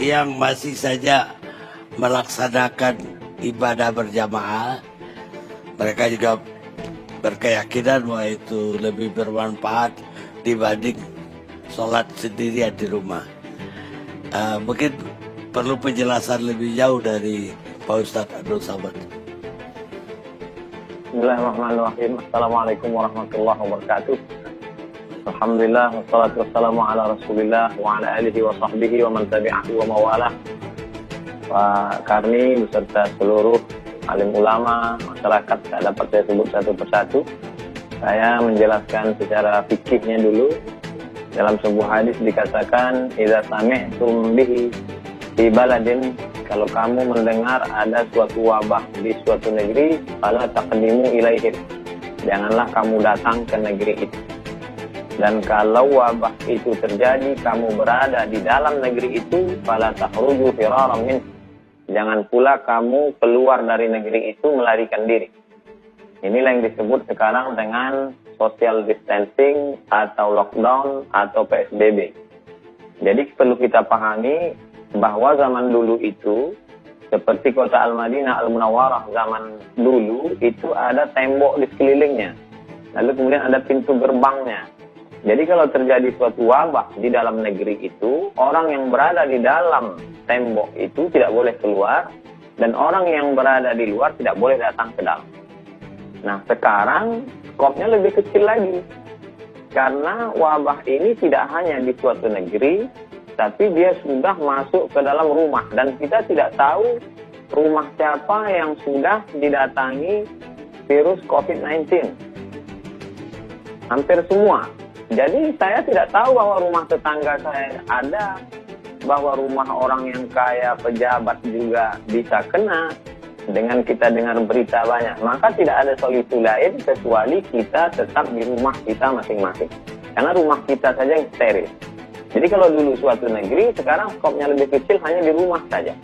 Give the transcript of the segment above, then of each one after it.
yang masih saja melaksanakan ibadah berjamaah, mereka juga berkeyakinan bahwa itu lebih bermanfaat dibanding sholat sendirian di rumah. Mungkin perlu penjelasan lebih jauh dari Pak Ustadz Abdul Samad. Bismillahirrahmanirrahim. Assalamualaikum warahmatullahi wabarakatuh. Alhamdulillah, wassalatu wassalamu ala rasulillah wa ala alihi wa sahbihi wa man tabi'ahu wa mawalah. Pak Karni beserta seluruh alim ulama, masyarakat, tak dapat saya sebut satu persatu. Saya menjelaskan secara fikihnya dulu. Dalam sebuah hadis dikatakan, idza sami'tum bihi fi baladin, kalau kamu mendengar ada suatu wabah di suatu negeri, fala taqdimu ilaihim, janganlah kamu datang ke negeri itu. Dan kalau wabah itu terjadi, kamu berada di dalam negeri itu, fala takhruju firaran min, jangan pula kamu keluar dari negeri itu melarikan diri. Inilah yang disebut sekarang dengan social distancing atau lockdown atau PSBB. Jadi perlu kita pahami bahwa zaman dulu itu, seperti kota Al-Madinah Al-Munawwarah zaman dulu, itu ada tembok di sekelilingnya. Lalu kemudian ada pintu gerbangnya. Jadi kalau terjadi suatu wabah di dalam negeri itu, orang yang berada di dalam tembok itu tidak boleh keluar, dan orang yang berada di luar tidak boleh datang ke dalam. Nah, sekarang skopnya lebih kecil lagi. Karena wabah ini tidak hanya di suatu negeri, tapi dia sudah masuk ke dalam rumah. Dan kita tidak tahu rumah siapa yang sudah didatangi virus COVID-19. Hampir semua. Jadi saya tidak tahu bahwa rumah tetangga saya ada, bahwa rumah orang yang kaya, pejabat juga bisa kena. Dengan kita dengar berita banyak, maka tidak ada solusi lain kecuali kita tetap di rumah kita masing-masing. Karena rumah kita saja yang steril. Jadi kalau dulu suatu negeri, sekarang skopnya lebih kecil, hanya di rumah saja.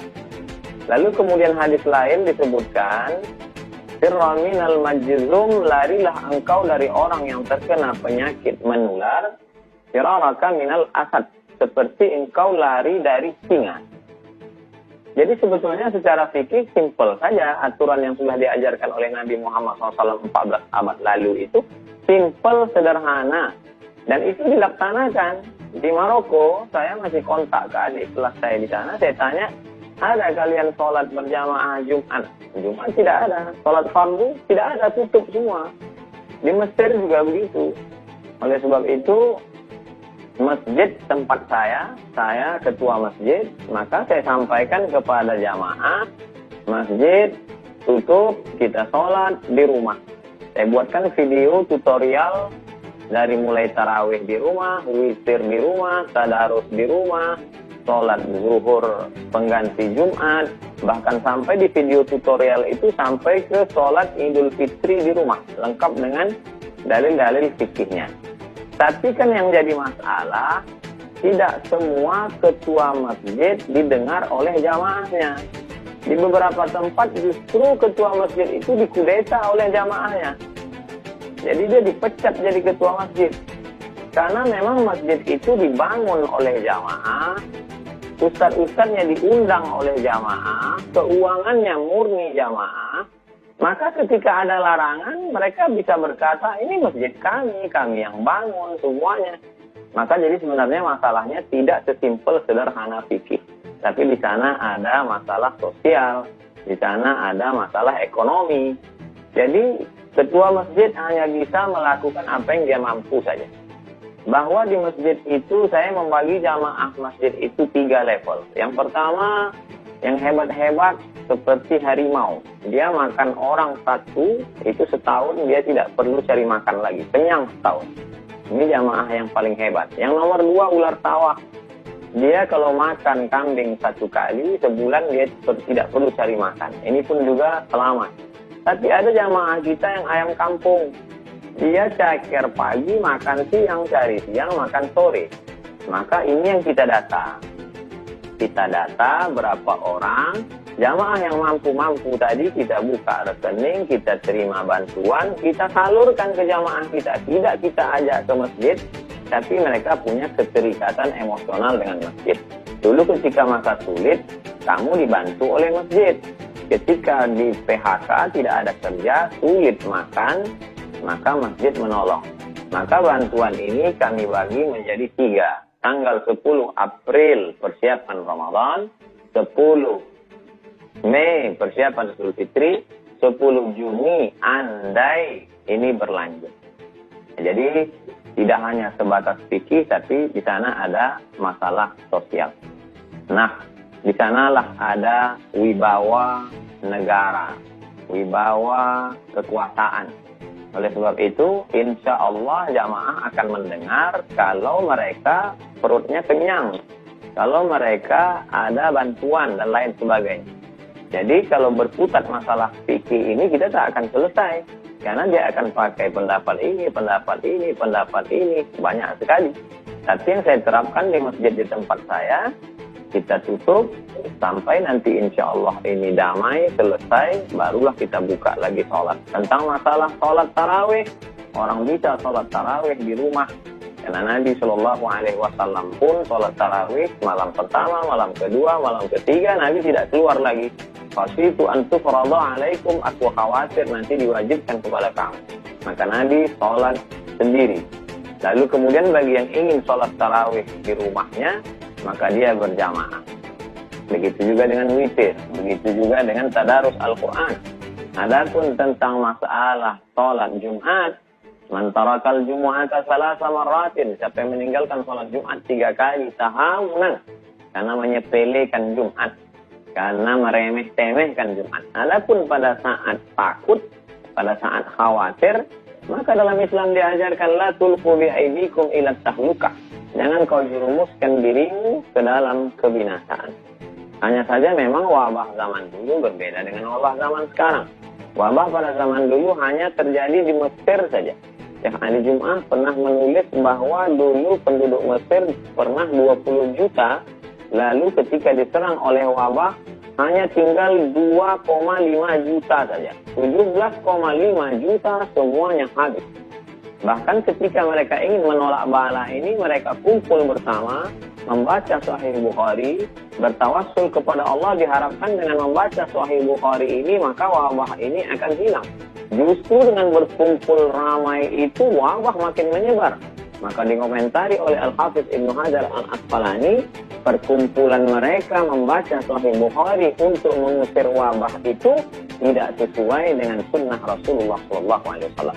Lalu kemudian hadis lain disebutkan, firra minal majzum, larilah engkau dari orang yang terkena penyakit menular, firaraka minal asad, seperti engkau lari dari singa. Jadi sebetulnya secara fikih simpel saja, aturan yang sudah diajarkan oleh Nabi Muhammad SAW 14 abad lalu itu simpel, sederhana. Dan itu dilaksanakan. Di Maroko, saya masih kontak ke adik kelas saya di sana, saya tanya, ada kalian sholat berjamaah Jumat? Jumat tidak ada. Sholat fardu tidak ada, tutup semua. Di Mesir juga begitu. Oleh sebab itu, masjid tempat saya ketua masjid, maka saya sampaikan kepada jamaah, masjid tutup, kita sholat di rumah. Saya buatkan video tutorial dari mulai tarawih di rumah, witir di rumah, tadarus di rumah, sholat zuhur pengganti Jumat, bahkan sampai di video tutorial itu sampai ke sholat Idul Fitri di rumah, lengkap dengan dalil-dalil fikihnya. Tapi kan yang jadi masalah, tidak semua ketua masjid didengar oleh jamaahnya. Di beberapa tempat justru ketua masjid itu dikudeta oleh jamaahnya. Jadi dia dipecat jadi ketua masjid. Karena memang masjid itu dibangun oleh jamaah, ustadz-ustadznya diundang oleh jamaah, keuangannya murni jamaah. Maka ketika ada larangan, mereka bisa berkata, ini masjid kami yang bangun semuanya. Maka jadi sebenarnya masalahnya tidak sesimpel sederhana fikih. Tapi di sana ada masalah sosial, di sana ada masalah ekonomi. Jadi ketua masjid hanya bisa melakukan apa yang dia mampu saja. Bahwa di masjid itu saya membagi jamaah masjid itu 3 level. Yang pertama, yang hebat-hebat seperti harimau. Dia makan orang satu, itu setahun dia tidak perlu cari makan lagi. Kenyang setahun. Ini jamaah yang paling hebat. Yang nomor 2, ular sawah. Dia kalau makan kambing 1 kali, sebulan dia tidak perlu cari makan. Ini pun juga selamat. Tapi ada jamaah kita yang ayam kampung. Dia ceker pagi, makan siang, cari siang, makan sore. Maka ini yang kita data. Kita data berapa orang, jamaah yang mampu-mampu tadi kita buka rekening, kita terima bantuan, kita salurkan ke jamaah kita. Tidak kita ajak ke masjid, tapi mereka punya keterikatan emosional dengan masjid. Dulu ketika masa sulit, kamu dibantu oleh masjid. Ketika di PHK tidak ada kerja, sulit makan, maka masjid menolong. Maka bantuan ini kami bagi menjadi 3. Tanggal 10 April persiapan Ramadan, 10 Mei persiapan Idul Fitri, 10 Juni andai ini berlanjut. Jadi tidak hanya sebatas fikih, tapi di sana ada masalah sosial. Nah, di sanalah ada wibawa negara, wibawa kekuasaan. Oleh sebab itu, insya Allah jamaah akan mendengar kalau mereka perutnya kenyang, kalau mereka ada bantuan dan lain sebagainya. Jadi kalau berputar masalah fikih ini kita tak akan selesai. Karena dia akan pakai pendapat ini, pendapat ini, pendapat ini. Banyak sekali. Tapi yang saya terapkan di masjid di tempat saya, kita tutup sampai nanti insya Allah ini damai, selesai, barulah kita buka lagi sholat. Tentang masalah sholat tarawih, orang bisa sholat tarawih di rumah. Karena Nabi Shallallahu Alaihi Wasallam pun sholat tarawih malam pertama, malam kedua, malam ketiga, Nabi tidak keluar lagi. Khasyitu an tufrada alaikum, aku khawatir nanti diwajibkan kepada kamu. Maka Nabi sholat sendiri. Lalu kemudian bagi yang ingin sholat tarawih di rumahnya, maka dia berjamaah. Begitu juga dengan witir, begitu juga dengan tadarus Al-Quran. Adapun tentang masalah sholat Jumat, man tarakal jumu'ata salasa marratin, siapa yang meninggalkan sholat Jumat 3 kali tahamunan, karena menyepelekan Jumat, karena meremeh-temehkan Jumat. Adapun pada saat takut, pada saat khawatir, maka dalam Islam diajarkan la tulqu bi aidikum ila tahlukah. Jangan kau jerumuskan dirimu ke dalam kebinasaan. Hanya saja memang wabah zaman dulu berbeda dengan wabah zaman sekarang. Wabah pada zaman dulu hanya terjadi di Mesir saja. Syekh Ali Jum'ah pernah menulis bahwa dulu penduduk Mesir pernah 20 juta, lalu ketika diserang oleh wabah hanya tinggal 2,5 juta saja. 17,5 juta semuanya habis. Bahkan ketika mereka ingin menolak bala ini, mereka kumpul bersama, membaca Sahih Bukhari, bertawassul kepada Allah, diharapkan dengan membaca Sahih Bukhari ini, maka wabah ini akan hilang. Justru dengan berkumpul ramai itu, wabah makin menyebar. Maka dikomentari oleh Al-Hafiz Ibnu Hajar Al-Asqalani, perkumpulan mereka membaca Sahih Bukhari untuk mengusir wabah itu tidak sesuai dengan sunnah Rasulullah SAW.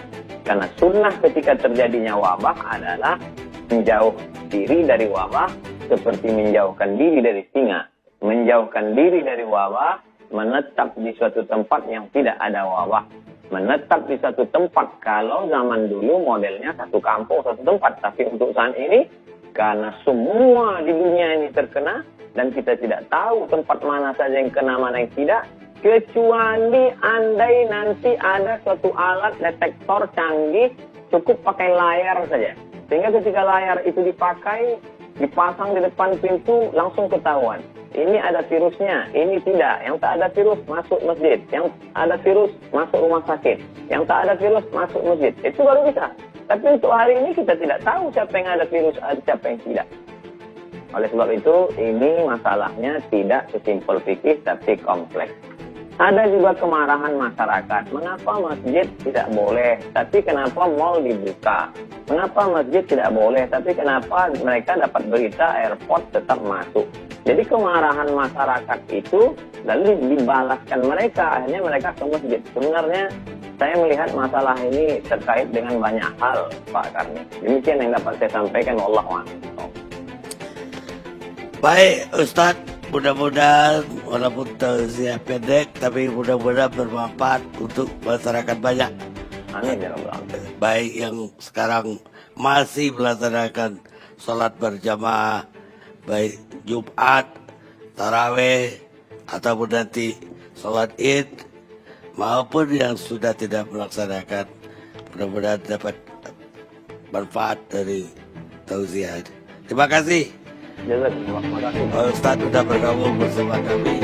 Karena sunnah ketika terjadinya wabah adalah menjauh diri dari wabah seperti menjauhkan diri dari singa. Menjauhkan diri dari wabah, menetap di suatu tempat yang tidak ada wabah. Menetap di satu tempat, kalau zaman dulu modelnya satu kampung, satu tempat. Tapi untuk saat ini, karena semua di dunia ini terkena, dan kita tidak tahu tempat mana saja yang kena, mana yang tidak, kecuali andai nanti ada suatu alat detektor canggih, cukup pakai layar saja. Sehingga ketika layar itu dipakai, dipasang di depan pintu, langsung ketahuan. Ini ada virusnya, ini tidak. Yang tak ada virus, masuk masjid. Yang ada virus, masuk rumah sakit. Yang tak ada virus, masuk masjid. Itu baru bisa. Tapi untuk hari ini kita tidak tahu siapa yang ada virus, siapa yang tidak. Oleh sebab itu, ini masalahnya tidak sesimpel fikih, tapi kompleks. Ada juga kemarahan masyarakat. Mengapa masjid tidak boleh, tapi kenapa mal dibuka? Mengapa masjid tidak boleh, tapi kenapa mereka dapat berita airport tetap masuk? Jadi kemarahan masyarakat itu lalu dibalaskan mereka, akhirnya mereka ke masjid. Sebenarnya saya melihat masalah ini terkait dengan banyak hal, Pak Karni. Demikian yang dapat saya sampaikan. Wallahu a'lam. Baik Ustadz, mudah-mudahan walaupun tausiah pendek, tapi mudah-mudahan bermanfaat untuk masyarakat banyak. Amin ya rabbal alamin. Baik yang sekarang masih melaksanakan sholat berjamaah, baik Jumat, taraweh, ataupun nanti sholat id, maupun yang sudah tidak melaksanakan, mudah-mudahan dapat manfaat dari tausiah. Terima kasih. Jazakumullah. Terima kasih. Ustaz sudah bergabung bersama kami.